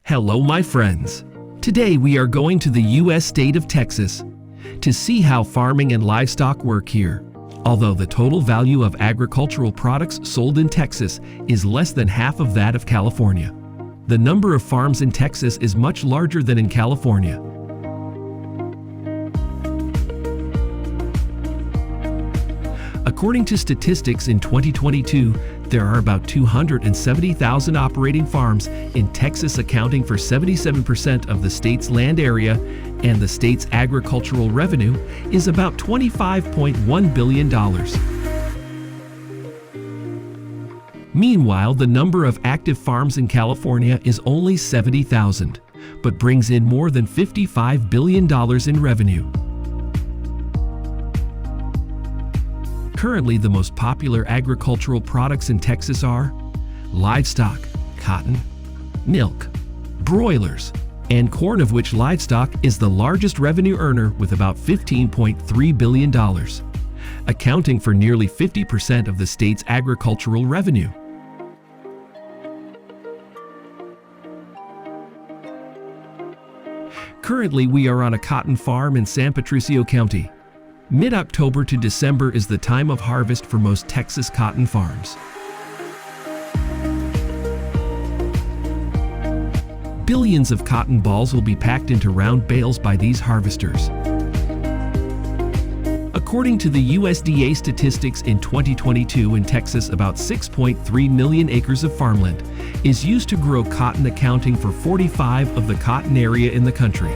Hello, my friends. Today we are going to the U.S. state of Texas to see how farming and livestock work here. Although the total value of agricultural products sold in Texas is less than half of that of California, the number of farms in Texas is much larger than in California. According to statistics in 2022, there are about 270,000 operating farms in Texas, accounting for 77% of the state's land area, and the state's agricultural revenue is about $25.1 billion. Meanwhile, the number of active farms in California is only 70,000, but brings in more than $55 billion in revenue. Currently, the most popular agricultural products in Texas are livestock, cotton, milk, broilers, and corn, of which livestock is the largest revenue earner with about $15.3 billion, accounting for nearly 50% of the state's agricultural revenue. Currently, we are on a cotton farm in San Patricio County. Mid-October to December is the time of harvest for most Texas cotton farms. Billions of cotton balls will be packed into round bales by these harvesters. According to the USDA statistics, in 2022 in Texas, about 6.3 million acres of farmland is used to grow cotton, accounting for 45% of the cotton area in the country.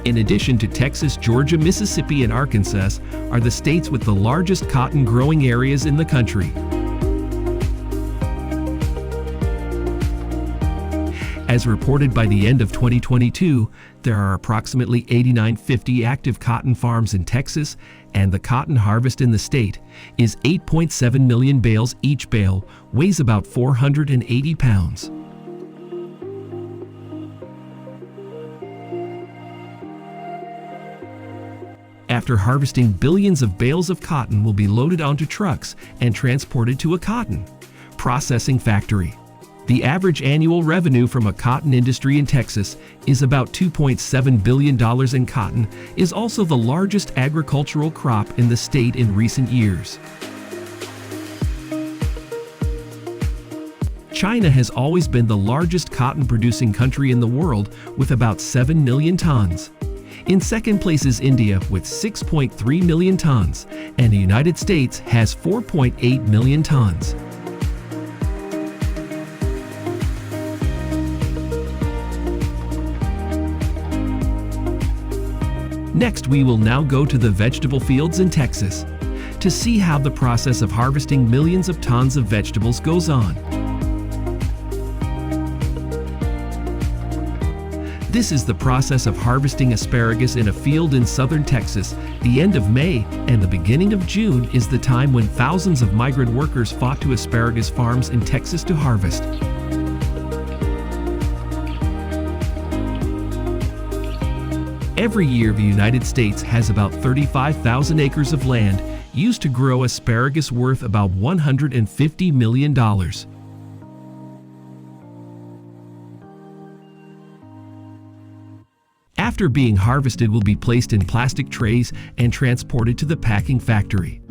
In addition to Texas, Georgia, Mississippi, and Arkansas are the states with the largest cotton growing areas in the country. As reported by the end of 2022, there are approximately 8,950 active cotton farms in Texas, and the cotton harvest in the state is 8.7 million bales. Each bale weighs about 480 pounds. After harvesting, billions of bales of cotton will be loaded onto trucks and transported to a cotton processing factory. The average annual revenue from a cotton industry in Texas is about $2.7 billion, and cotton is also the largest agricultural crop in the state in recent years. China has always been the largest cotton-producing country in the world with about 7 million tons. In second place is India with 6.3 million tons, and the United States has 4.8 million tons. Next, we will now go to the vegetable fields in Texas to see how the process of harvesting millions of tons of vegetables goes on. This is the process of harvesting asparagus in a field in southern Texas. The end of May and the beginning of June is the time when thousands of migrant workers flock to asparagus farms in Texas to harvest. Every year, the United States has about 35,000 acres of land used to grow asparagus, worth about $150 million. After being harvested, will be placed in plastic trays and transported to the packing factory.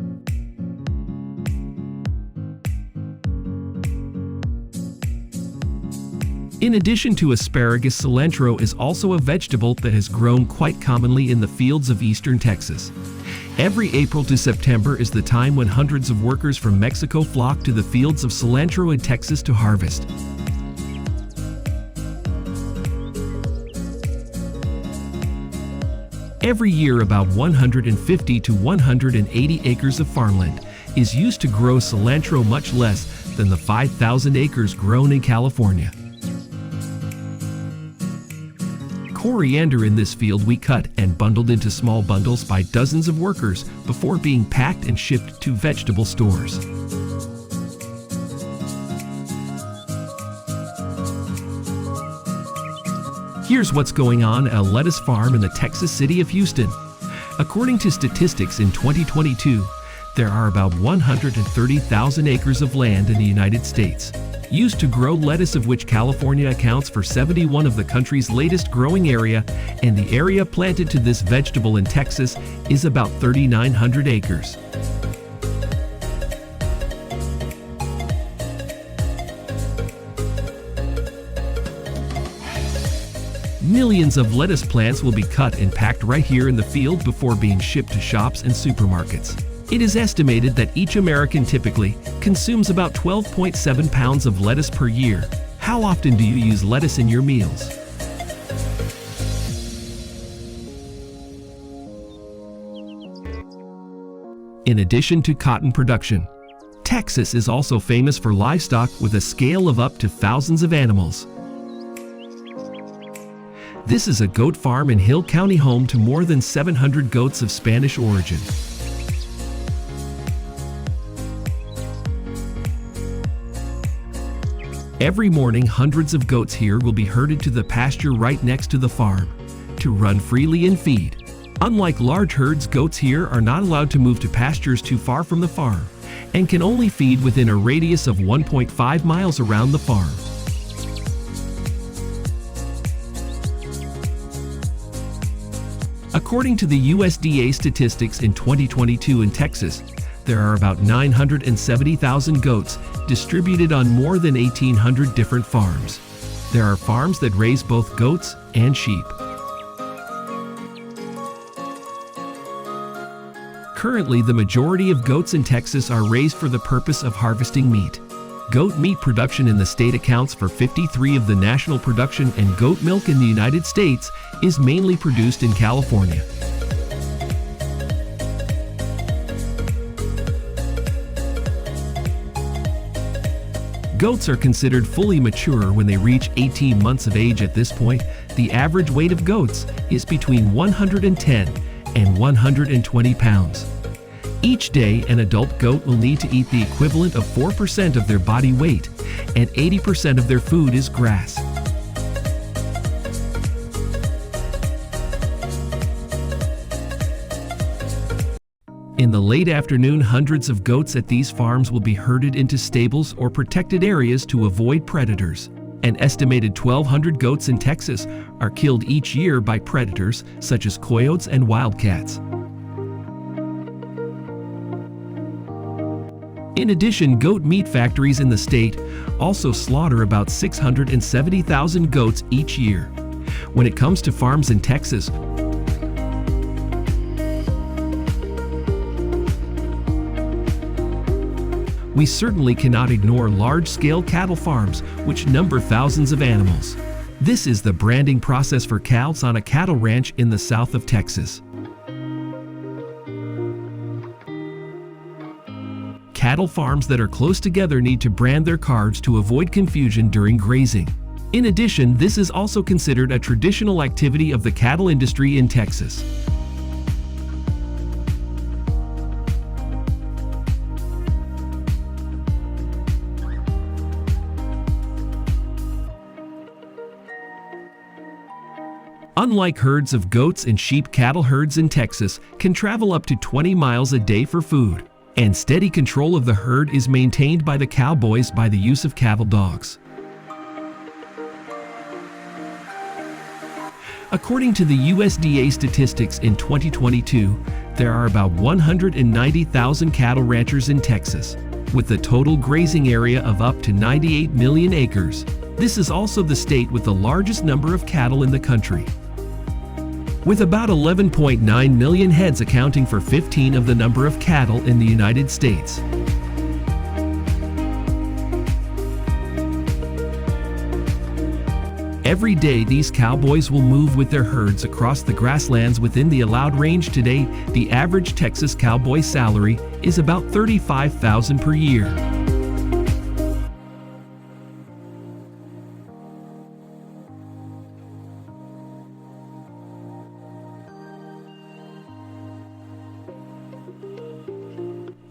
In addition to asparagus, cilantro is also a vegetable that has grown quite commonly in the fields of eastern Texas. Every April to September is the time when hundreds of workers from Mexico flock to the fields of cilantro in Texas to harvest. Every year, about 150 to 180 acres of farmland is used to grow cilantro, much less than the 5,000 acres grown in California. Coriander in this field we cut and bundled into small bundles by dozens of workers before being packed and shipped to vegetable stores. Here's what's going on at a lettuce farm in the Texas city of Houston. According to statistics in 2022, There are about 130,000 acres of land in the United States, used to grow lettuce, of which California accounts for 71 of the country's latest growing area, and the area planted to this vegetable in Texas is about 3,900 acres. Millions of lettuce plants will be cut and packed right here in the field before being shipped to shops and supermarkets. It is estimated that each American typically consumes about 12.7 pounds of lettuce per year. How often do you use lettuce in your meals? In addition to cotton production, Texas is also famous for livestock with a scale of up to thousands of animals. This is a goat farm in Hill County, home to more than 700 goats of Spanish origin. Every morning, hundreds of goats here will be herded to the pasture right next to the farm to run freely and feed. Unlike large herds, goats here are not allowed to move to pastures too far from the farm and can only feed within a radius of 1.5 miles around the farm. According to the USDA statistics in 2022 in Texas, there are about 970,000 goats distributed on more than 1,800 different farms. There are farms that raise both goats and sheep. Currently, the majority of goats in Texas are raised for the purpose of harvesting meat. Goat meat production in the state accounts for 53% of the national production, and goat milk in the United States is mainly produced in California. Goats are considered fully mature when they reach 18 months of age. At this point, the average weight of goats is between 110 and 120 pounds. Each day, an adult goat will need to eat the equivalent of 4% of their body weight, and 80% of their food is grass. In the late afternoon, hundreds of goats at these farms will be herded into stables or protected areas to avoid predators. An estimated 1,200 goats in Texas are killed each year by predators such as coyotes and wildcats. In addition, goat meat factories in the state also slaughter about 670,000 goats each year. When it comes to farms in Texas, we certainly cannot ignore large-scale cattle farms, which number thousands of animals. This is the branding process for cows on a cattle ranch in the south of Texas. Cattle farms that are close together need to brand their cards to avoid confusion during grazing. In addition, this is also considered a traditional activity of the cattle industry in Texas. Unlike herds of goats and sheep, cattle herds in Texas can travel up to 20 miles a day for food, and steady control of the herd is maintained by the cowboys by the use of cattle dogs. According to the USDA statistics in 2022, there are about 190,000 cattle ranchers in Texas, with a total grazing area of up to 98 million acres. This is also the state with the largest number of cattle in the country, with about 11.9 million heads, accounting for 15% of the number of cattle in the United States. Every day, these cowboys will move with their herds across the grasslands within the allowed range. Today, the average Texas cowboy salary is about $35,000 per year.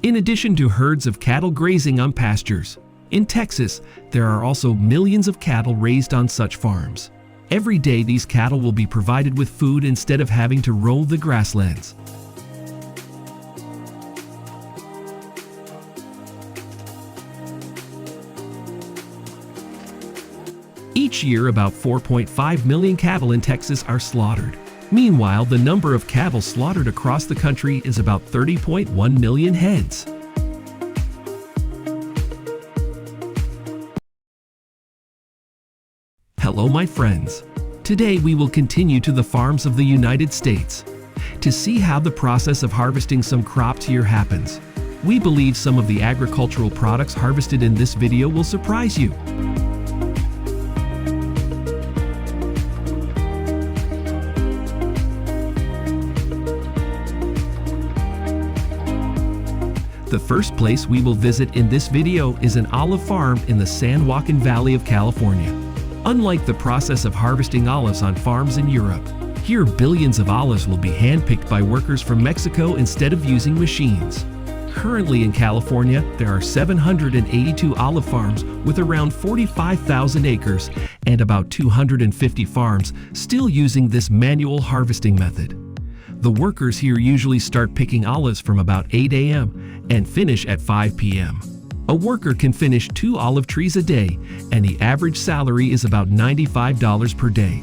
In addition to herds of cattle grazing on pastures, in Texas, there are also millions of cattle raised on such farms. Every day, these cattle will be provided with food instead of having to roam the grasslands. Each year, about 4.5 million cattle in Texas are slaughtered. Meanwhile, the number of cattle slaughtered across the country is about 30.1 million heads. Hello, my friends. Today we will continue to the farms of the United States to see how the process of harvesting some crops here happens. We believe some of the agricultural products harvested in this video will surprise you. The first place we will visit in this video is an olive farm in the San Joaquin Valley of California. Unlike the process of harvesting olives on farms in Europe, here billions of olives will be handpicked by workers from Mexico instead of using machines. Currently in California, there are 782 olive farms with around 45,000 acres and about 250 farms still using this manual harvesting method. The workers here usually start picking olives from about 8 a.m. and finish at 5 p.m. A worker can finish 2 olive trees a day, and the average salary is about $95 per day.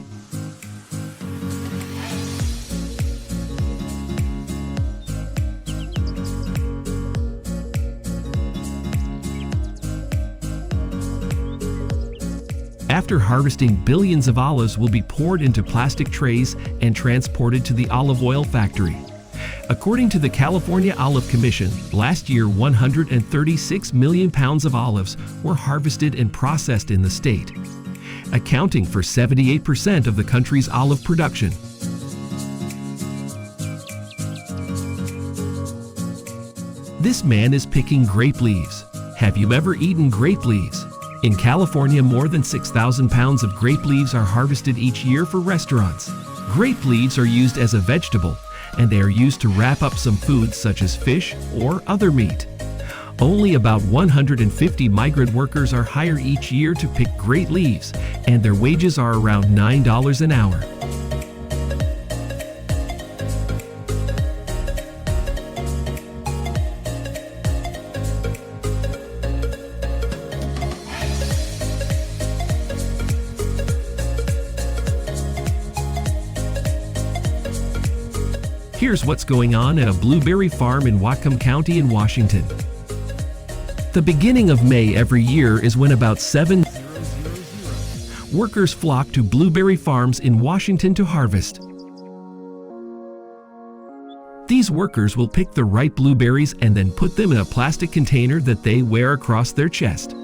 After harvesting, billions of olives will be poured into plastic trays and transported to the olive oil factory. According to the California Olive Commission, last year 136 million pounds of olives were harvested and processed in the state, accounting for 78% of the country's olive production. This man is picking grape leaves. Have you ever eaten grape leaves? In California, more than 6,000 pounds of grape leaves are harvested each year for restaurants. Grape leaves are used as a vegetable, and they are used to wrap up some foods such as fish or other meat. Only about 150 migrant workers are hired each year to pick grape leaves, and their wages are around $9 an hour. Here's what's going on at a blueberry farm in Whatcom County in Washington. The beginning of May every year is when about 7,000 workers flock to blueberry farms in Washington to harvest. These workers will pick the ripe blueberries and then put them in a plastic container that they wear across their chest.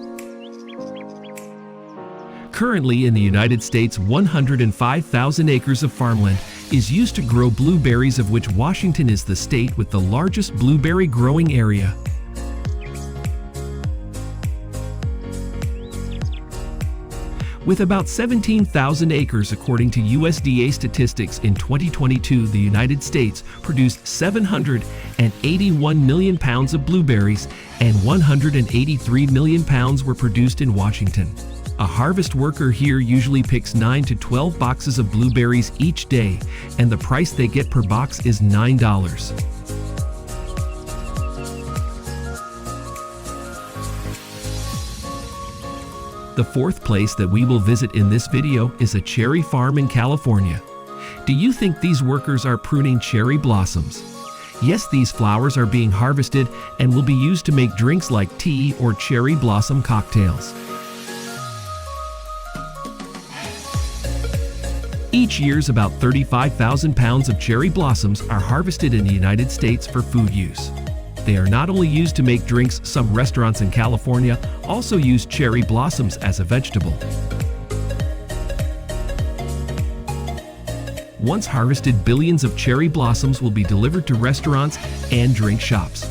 Currently in the United States, 105,000 acres of farmland is used to grow blueberries, of which Washington is the state with the largest blueberry growing area. With about 17,000 acres according to USDA statistics, in 2022 the United States produced 781 million pounds of blueberries and 183 million pounds were produced in Washington. A harvest worker here usually picks 9 to 12 boxes of blueberries each day, and the price they get per box is $9. The fourth place that we will visit in this video is a cherry farm in California. Do you think these workers are pruning cherry blossoms? Yes, these flowers are being harvested and will be used to make drinks like tea or cherry blossom cocktails. Each year, about 35,000 pounds of cherry blossoms are harvested in the United States for food use. They are not only used to make drinks, some restaurants in California also use cherry blossoms as a vegetable. Once harvested, billions of cherry blossoms will be delivered to restaurants and drink shops.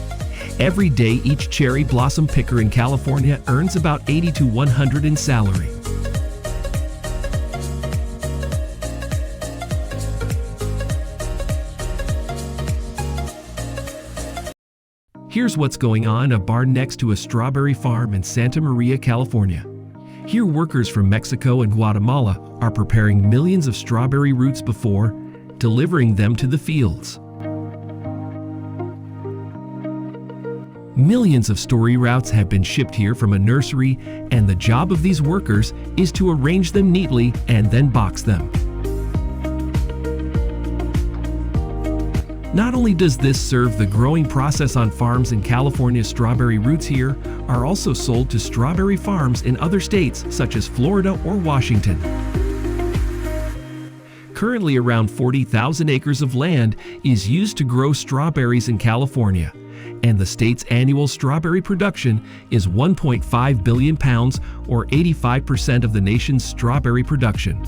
Every day, each cherry blossom picker in California earns about $80 to $100 in salary. Here's what's going on in a barn next to a strawberry farm in Santa Maria, California. Here, workers from Mexico and Guatemala are preparing millions of strawberry roots before delivering them to the fields. Millions of story routes have been shipped here from a nursery, and the job of these workers is to arrange them neatly and then box them. Not only does this serve the growing process on farms in California, strawberry roots here are also sold to strawberry farms in other states such as Florida or Washington. Currently, around 40,000 acres of land is used to grow strawberries in California, and the state's annual strawberry production is 1.5 billion pounds, or 85% of the nation's strawberry production.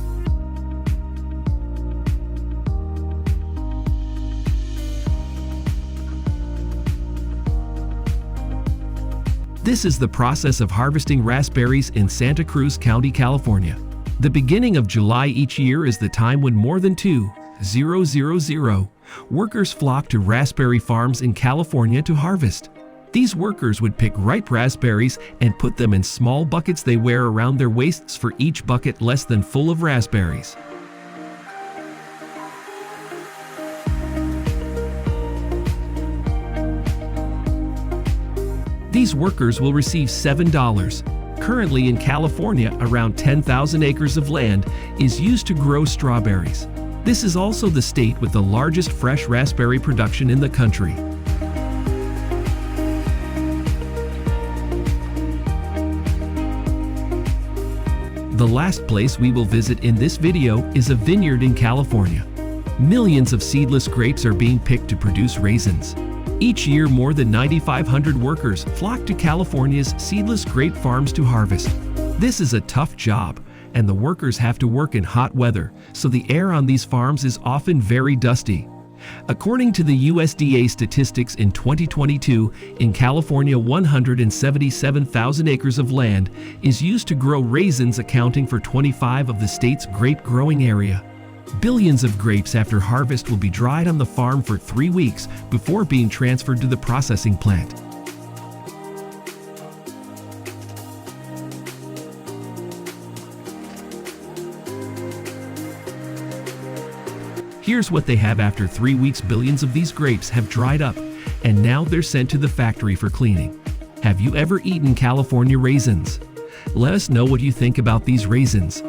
This is the process of harvesting raspberries in Santa Cruz County, California. The beginning of July each year is the time when more than 2,000 workers flock to raspberry farms in California to harvest. These workers would pick ripe raspberries and put them in small buckets they wear around their waists, for each bucket less than full of raspberries. These workers will receive $7. Currently in California, around 10,000 acres of land is used to grow strawberries. This is also the state with the largest fresh raspberry production in the country. The last place we will visit in this video is a vineyard in California. Millions of seedless grapes are being picked to produce raisins. Each year, more than 9,500 workers flock to California's seedless grape farms to harvest. This is a tough job, and the workers have to work in hot weather, so the air on these farms is often very dusty. According to the USDA statistics, in 2022, in California, 177,000 acres of land is used to grow raisins, accounting for 25% of the state's grape-growing area. Billions of grapes after harvest will be dried on the farm for 3 weeks before being transferred to the processing plant. Here's what they have after 3 weeks. Billions of these grapes have dried up, and now they're sent to the factory for cleaning. Have you ever eaten California raisins? Let us know what you think about these raisins.